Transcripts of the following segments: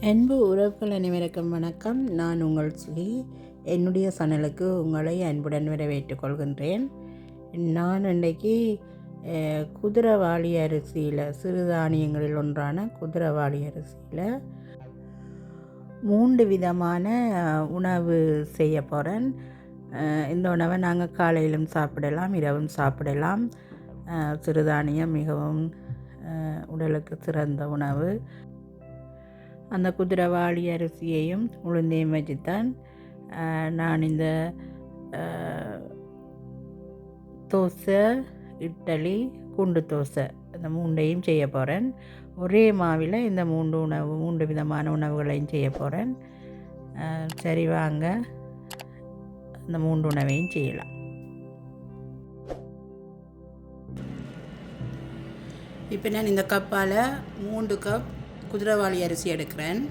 அன்பு உறவுகள் அனைவருக்கும் வணக்கம். நான் உங்கள் ஸ்ரீ. என்னுடைய சேனலுக்கு உங்களை அன்புடன் வரவேற்றுக் கொள்கின்றேன். நான் இன்றைக்கு குதிரைவாலி அரிசியில், சிறுதானியங்களில் ஒன்றான குதிரைவாலி அரிசியில் 3 விதமான உணவு செய்ய போகிறேன். இந்த உணவை நாங்கள் காலையிலும் சாப்பிடலாம், இரவும் சாப்பிடலாம். சிறுதானியம் மிகவும் உடலுக்கு சிறந்த உணவு. அந்த குதிரைவாலி அரிசியையும் உளுந்தையும் வச்சுத்தான் நான் இந்த தோசை, இட்லி, குண்டு தோசை இந்த 3ஐயும் செய்ய போகிறேன். ஒரே மாவில் இந்த 3 விதமான உணவுகளையும் செய்ய போகிறேன். சரி, வாங்க இந்த 3 உணவையும் செய்யலாம். இப்போ நான் இந்த கப்பால் 3 கப் குதிரைவாலி அரிசி எடுக்கிறேன்.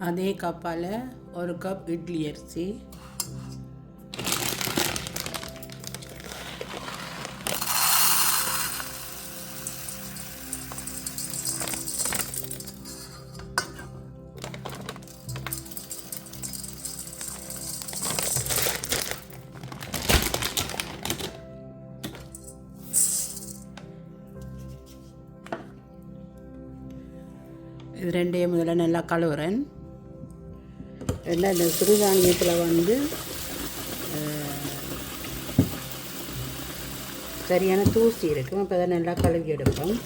அதே கப்பால் 1 கப் இட்லி அரிசி, இது 2ஐயும் முதல்ல நல்லா கழுவுறேன். இந்த சிறுதானியத்தில் சரியான தூசி இருக்கும். அப்போ அதை நல்லா கழுவி எடுப்போம்.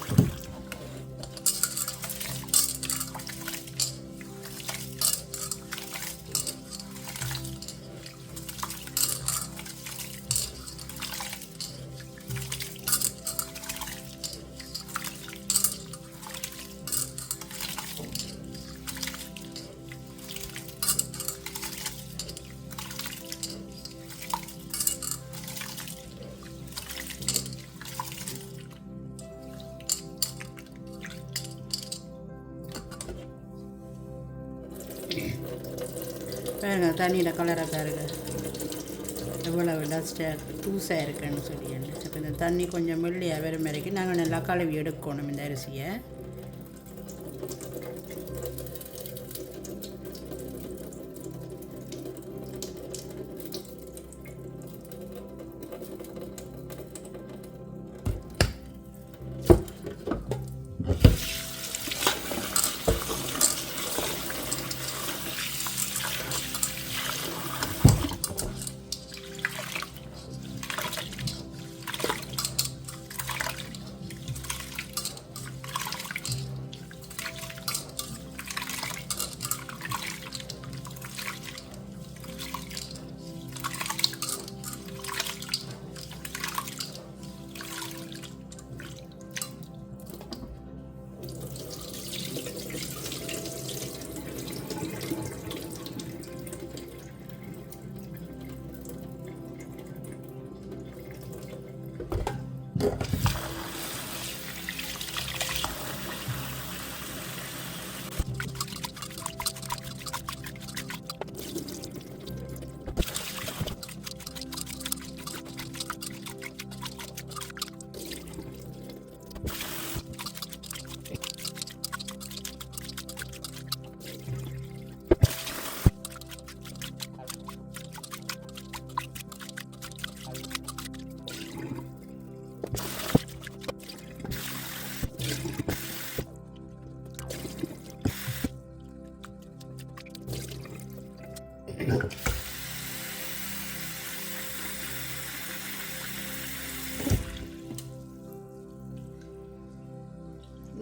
பாருங்க, தண்ணியில் கலராக பாருங்க எவ்வளவு டஸ்ட்டாக தூசாக இருக்குன்னு சொல்லி. இப்போ இந்த தண்ணி கொஞ்சம் வெள்ளையாக வரும் வரைக்கும் நாங்கள் நல்லா கழுவி எடுக்கணும் இந்த அரிசியை.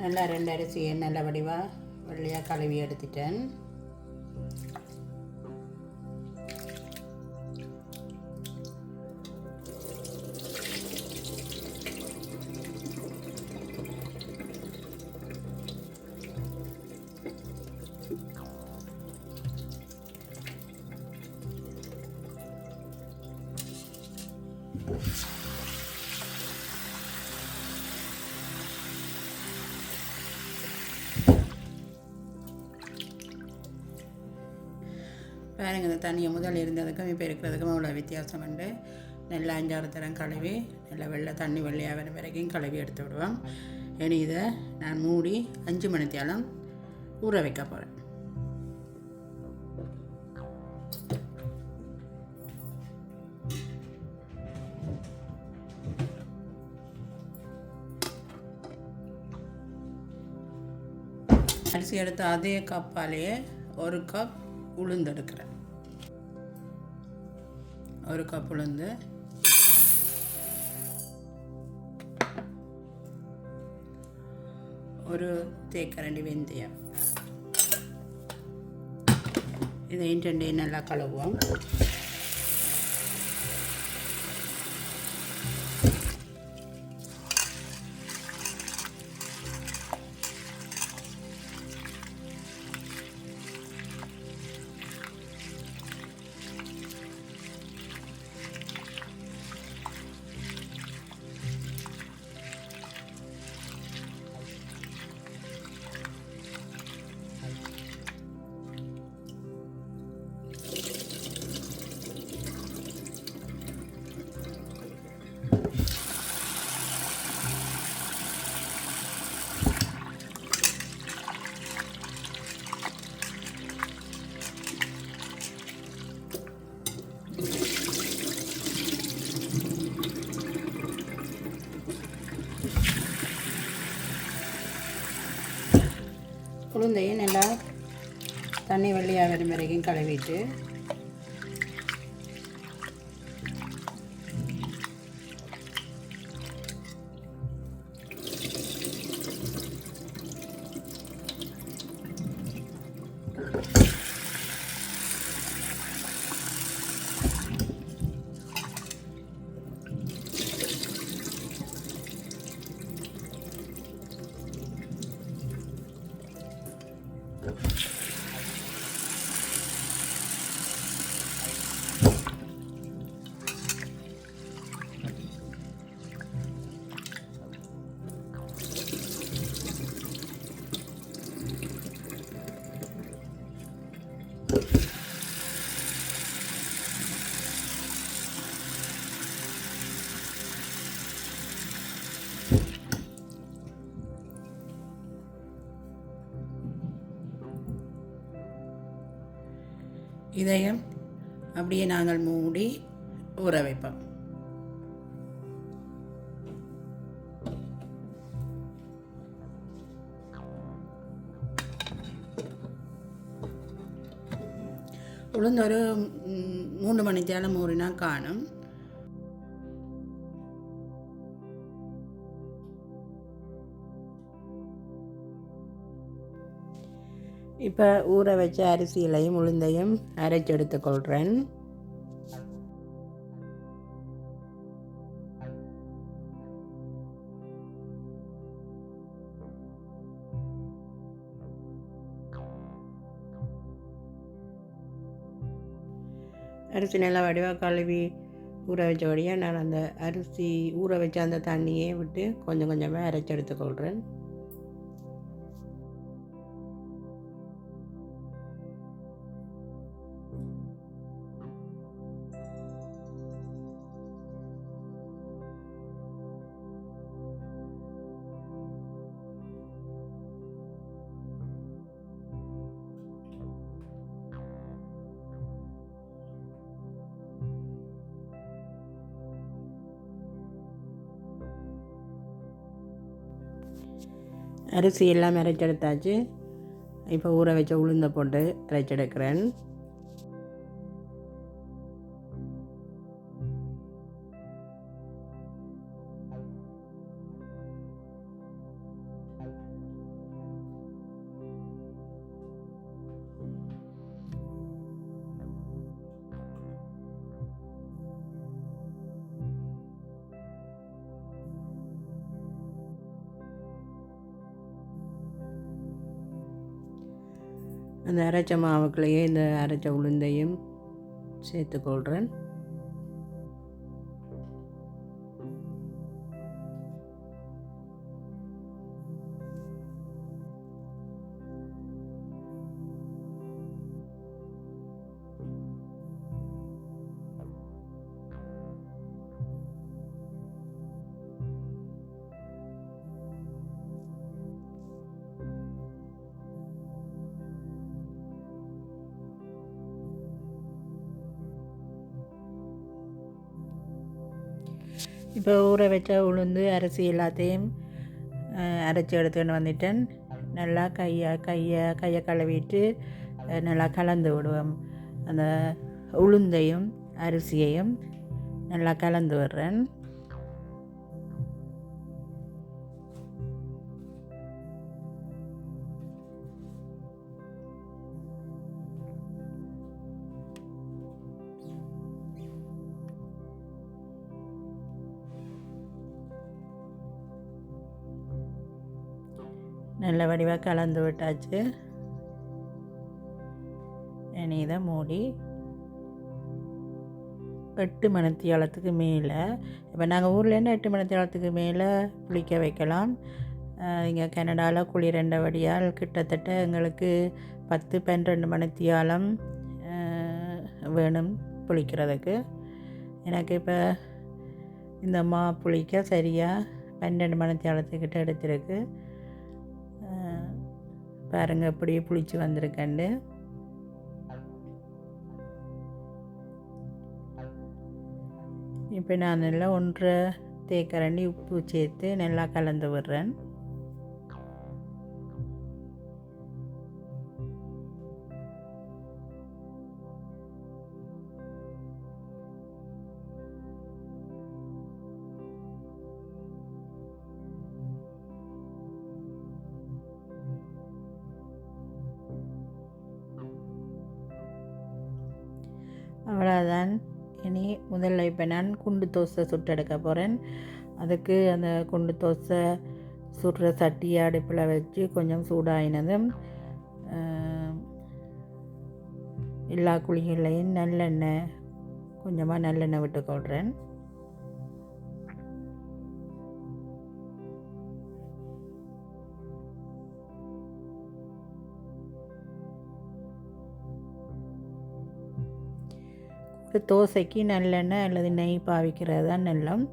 நல்லா 2 அரிசியை நல்ல வடிவாக வெள்ளையாக கழுவி எடுத்துட்டேன். பாருங்க, இந்த தண்ணியை முதல் இருந்ததுக்கும் இப்போ இருக்கிறதுக்கும் அவ்வளோ வித்தியாசம் உண்டு. நல்லா 5-6 தரம் கழுவி நல்லா தண்ணி வெள்ளையாக வர வரைக்கும் கழுவி எடுத்து விடுவோம். இனி இதை நான் மூடி 5 மணி நேரம் ஊற வைக்க போகிறேன். அரிசி எடுத்த அதே கப்பாலேயே 1 கப் உளுந்து எடுக்கிறேன். 1 கப் உளுந்து, 1 தேக்கரண்டி வெந்தயம். இதையும் 2 நல்லா கழுவுவோம். உளுந்தையும் நல்லா தண்ணி வெள்ளையாக வரும் வரைக்கும் கழுவிட்டு இதையும் அப்படியே நாங்கள் மூடி ஊற வைப்போம். உளுந்து ஒரு 3 மணி நேரம் ஊறினா காணும். இப்போ ஊற வச்ச அரிசியிலையும் உளுந்தையும் அரைச்சி எடுத்துக்கொள்கிறேன். அரிசி நல்லா வடிவாக கழுவி ஊற வச்சபடியாக நான் அந்த அரிசி ஊற வச்ச அந்த தண்ணியே விட்டு கொஞ்சம் கொஞ்சமாக அரைச்சி எடுத்துக்கொள்கிறேன். அரிசி எல்லாம் அரைச்செடுத்தாச்சு. இப்போ ஊற வச்ச உளுந்தை போட்டு அரைச்செடுக்கிறேன். அந்த அரைச்ச மாவுக்குள்ளேயே இந்த அரைச்ச உளுந்தையும் சேர்த்துக்கொள்கிறேன். இப்போ ஊற வச்ச உளுந்து அரிசி எல்லாத்தையும் அரைச்சி எடுத்துகிட்டு வந்துட்டேன். நல்லா கையை கழுவிட்டு நல்லா கலந்து விடுவேன். அந்த உளுந்தையும் அரிசியையும் நல்லா கலந்து விடுறேன். நல்ல வடிவாக கலந்து விட்டாச்சு. இனி இதை மூடி 8 மணித்தியாலத்துக்கு மேலே, இப்போ நாங்கள் ஊர்லேருந்து 8 மணித்தியாலத்துக்கு மேலே புளிக்க வைக்கலாம். இங்கே கனடாவில் குளிரண்டபடியால் கிட்டத்தட்ட எங்களுக்கு 10-12 மணித்தியாலம் வேணும் புளிக்கிறதுக்கு. எனக்கு இப்போ இந்த புளிக்க சரியாக 12 மணித்தியாலத்துக்கிட்ட எடுத்துருக்கு. பாருங்கள் எப்படி புளிச்சு வந்திருக்கேன்னு. இப்போ நான் நல்லா 1.5 தேக்கரண்டி உப்பு சேர்த்து நல்லா கலந்து விடுறேன். அவ்வளோதான். இனி முதல்ல இப்போ நான் குண்டு தோசை சுட்டெடுக்க போகிறேன். அதுக்கு அந்த குண்டு தோசை சுடுற சட்டியை அடுப்பில் வச்சு கொஞ்சம் சூடாயினதும் எல்லா குழிகளையும் நல்லெண்ணெய் கொஞ்சமாக நல்லெண்ணெய் விட்டுக்கொள்கிறேன். தோசைக்கு நல்லெண்ணெய் அல்லது நெய் பாவிக்கிறது தான் நல்லம்.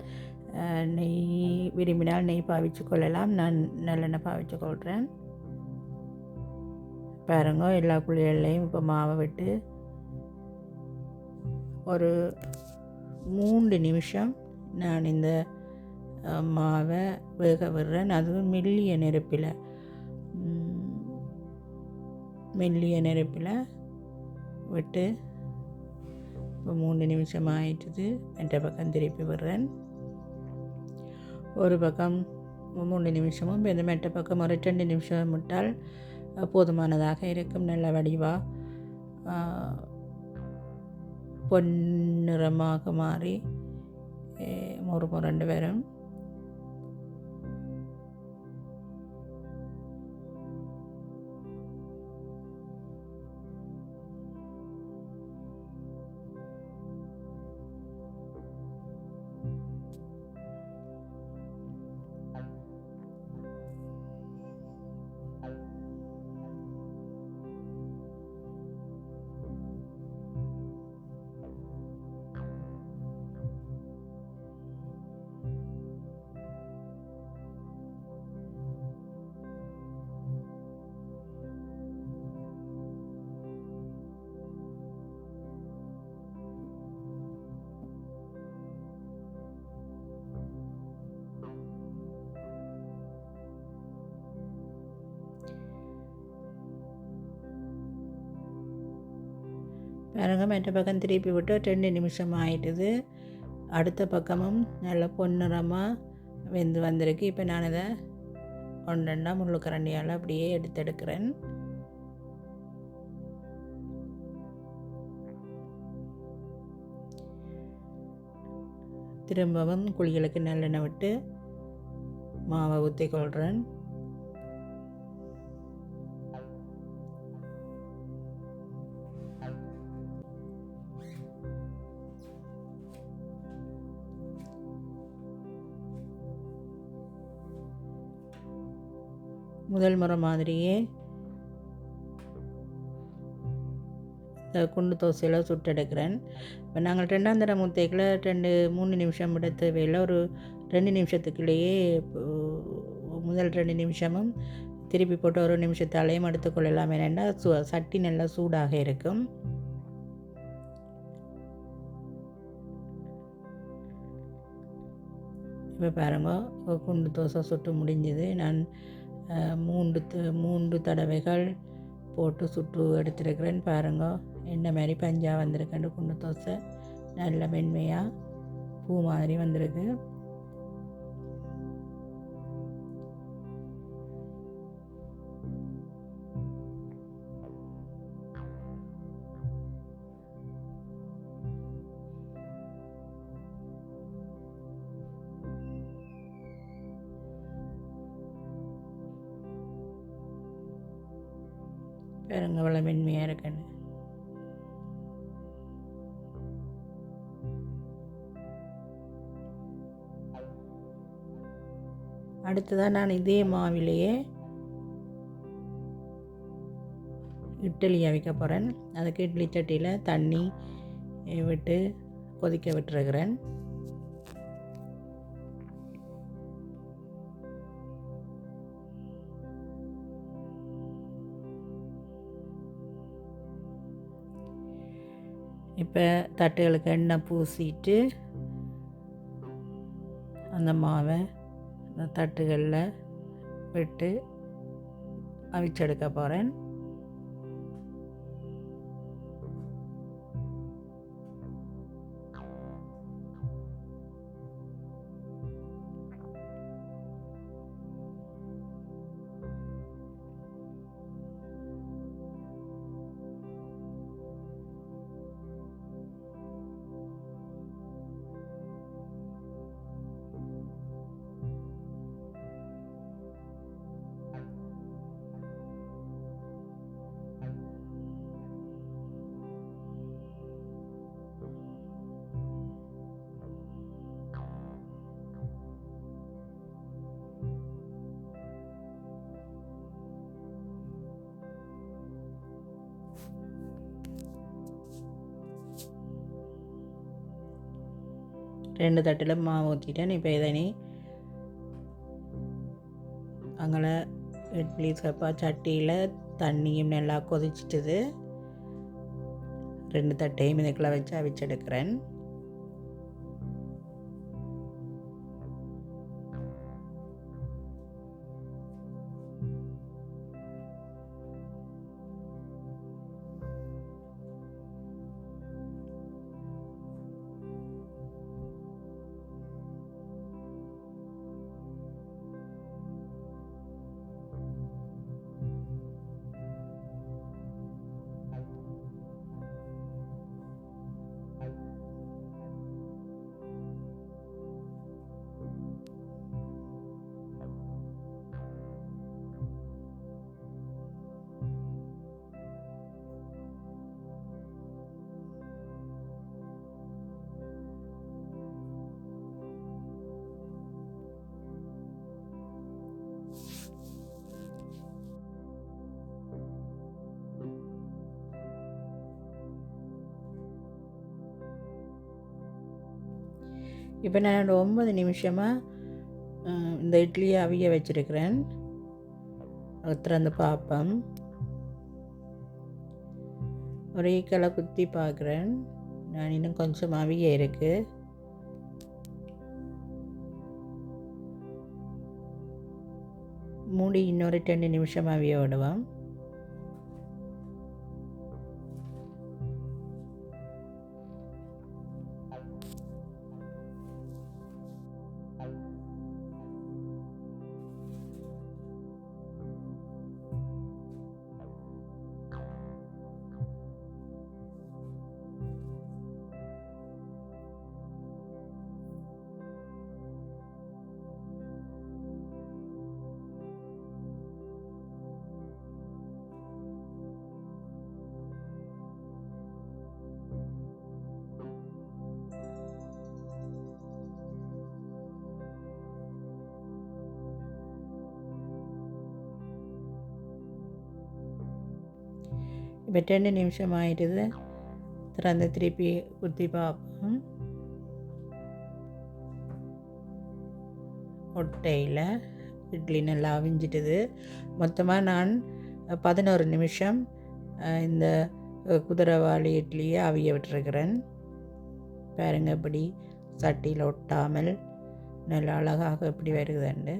நெய் விரும்பினால் நெய் பாவிச்சு கொள்ளலாம். நான் நல்லெண்ணெய் பாவிச்சு கொள்கிறேன். பாருங்க எல்லா குழிகள்லையும் இப்போ மாவை விட்டு ஒரு 3 நிமிஷம் நான் இந்த மாவை வேக விடுறேன். அதுவும் மெல்லிய நெருப்பில் விட்டு இப்போ 3 நிமிஷம் ஆயிட்டுது. மற்ற பக்கம் திருப்பி விடுறேன். ஒரு பக்கம் 3 நிமிஷமும் இப்போ இந்த மற்ற பக்கம் ஒரு 2 நிமிஷம் விட்டால் போதுமானதாக இருக்கும். நல்ல வடிவாக பொன்னிறமாக மாறி முறுமுரண்டு வரும். பாருங்க மற்ற பக்கம் திருப்பி விட்டு 2 நிமிஷம் ஆயிட்டுது. அடுத்த பக்கமும் நல்ல பொன்னிறமாக வெந்து வந்திருக்கு. இப்போ நான் இதை 1-2 முள்ளுக்கரண்டியால் அப்படியே எடுக்கிறேன். திரும்பவும் குழிகளுக்கு நல்லெண்ணெய் விட்டு மாவை ஊற்றி கொள்கிறேன். முதல் முறை மாதிரியே குண்டு தோசையில் சுட்டெடுக்கிறேன். இப்போ நாங்கள் 2ஆம் தடவை முத்தைக்கில் 2-3 நிமிஷம் விட தேவையில்லை. ஒரு 2 நிமிஷத்துக்குள்ளேயே முதல் 2 நிமிஷமும் திருப்பி போட்டு 1 நிமிஷத்தாலேயும் எடுத்துக்கொள்ளலாம். ஏன்னா சட்டி நல்லா சூடாக இருக்கும். இப்போ பாருங்க குண்டு தோசை சுட்டு முடிஞ்சது. நான் 3 தடவைகள் போட்டு சுட்டு எடுத்துருக்கிறேன். பாருங்க என்ன மாதிரி பஞ்சாக வந்திருக்கேன். குண்டு தோசை நல்ல மென்மையாக பூ மாதிரி வந்திருக்கு. பாருங்க அவ்வளோ மென்மையாக இருக்குன்னு. அடுத்ததாக நான் இதே மாவிலேயே இட்லி அவிக்க போகிறேன். அதுக்கு இட்லி சட்டியில் தண்ணி விட்டு கொதிக்க விட்டுருக்கிறேன். இப்போ தட்டுகளுக்கு எண்ணெய் பூசிட்டு அந்த மாவை அந்த தட்டுகளில் விட்டு அவிச்செடுக்க போகிறேன். ரெண்டு தட்டில் மாவு ஊற்றிட்டேன். இப்போ இதனை அங்கே இட்லி சட்டியில் தண்ணியும் நல்லா கொதிச்சிட்டுது. 2 தட்டையும் இதுக்குள்ளே வச்சு அவிச்செடுக்கிறேன். இப்போ நான் 9 நிமிஷமாக இந்த இட்லியை அவிய வச்சுருக்கிறேன். திறந்து பார்ப்பேன். ஒரே களை குத்தி பார்க்குறேன். நான் இன்னும் கொஞ்சம் அவிய இருக்குது. மூடி இன்னொரு 10 நிமிஷம் அவிய விடுவோம். இப்போ 10 நிமிஷம் ஆயிடுது. திறந்து திருப்பி குத்தி பார்ப்போம். ஒட்டையில் இட்லி நல்லா அவிஞ்சிட்டுது. மொத்தமாக நான் 11 நிமிஷம் இந்த குதிரைவாளி இட்லியை அவிய விட்டுருக்கிறேன். பாருங்க இப்படி சட்டியில் ஒட்டாமல் நல்ல அழகாக எப்படி வருகுதுண்டு.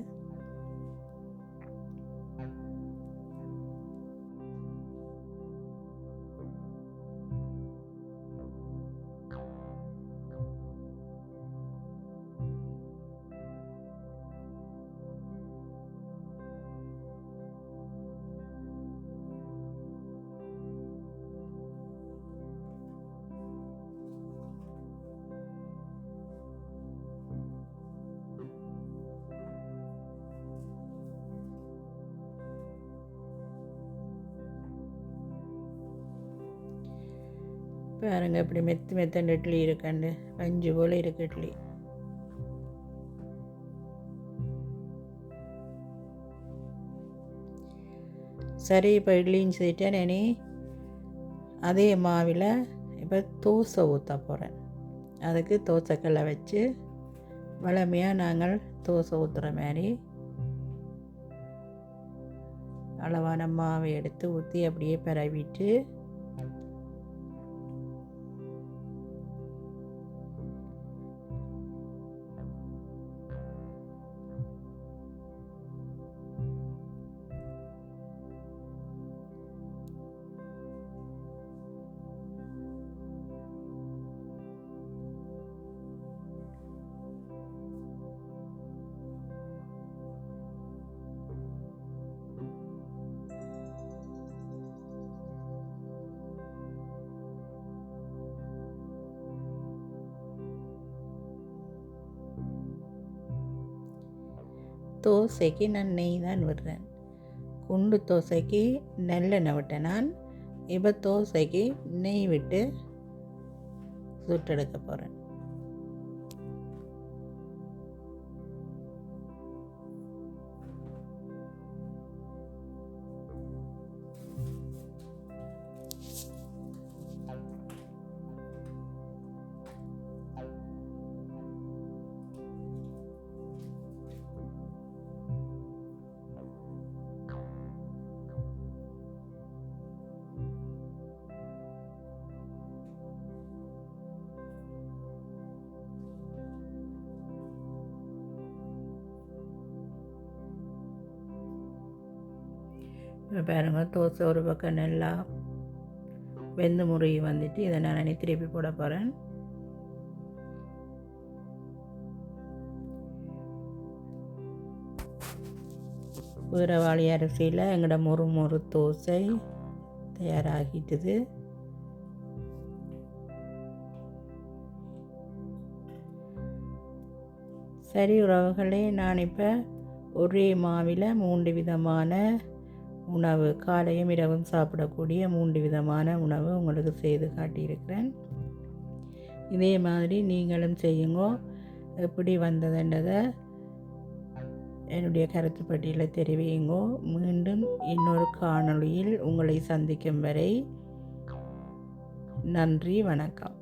பாருங்க இப்படி மெத்தண்டு இட்லி இருக்காண்டு, பஞ்சு போல் இருக்கு இட்லி. சரி, இப்போ இட்லியும் செய்யிட்டேன். இனி அதே மாவில் இப்போ தோசை ஊற்ற போகிறேன். அதுக்கு தோசைக்கல்லை வச்சு வழமையாக நாங்கள் தோசை ஊற்றுற மாதிரி அளவான மாவை எடுத்து ஊற்றி அப்படியே பரவிட்டு தோசைக்கு நான் நெய் தான் விடுறேன். குண்டு தோசைக்கு நல்லெண்ணெய் விட்டேன் நான். இப்போ தோசைக்கு நெய் விட்டு சுட்டெடுக்க போகிறேன். இப்போ பாருங்க, தோசை ஒரு பக்கம் நல்லா வெந்து முறுகி வந்துட்டு இதை நான் திருப்பி போட போகிறேன். குதிரைவாளி அரிசியில் எங்களோட மொறு தோசை தயாராகிட்டுது. சரி உறவுகளே, நான் இப்போ ஒரே மாவில் 3 விதமான உணவு, காலையும் இரவும் சாப்பிடக்கூடிய 3 விதமான உணவு உங்களுக்கு செய்து காட்டியிருக்கிறேன். இதே மாதிரி நீங்களும் செய்யுங்க. எப்படி வந்ததுன்றதை என்னுடைய கருத்து பட்டியலில் தெரிவியுங்கோ. மீண்டும் இன்னொரு காணொளியில் உங்களை சந்திக்கும் வரை நன்றி, வணக்கம்.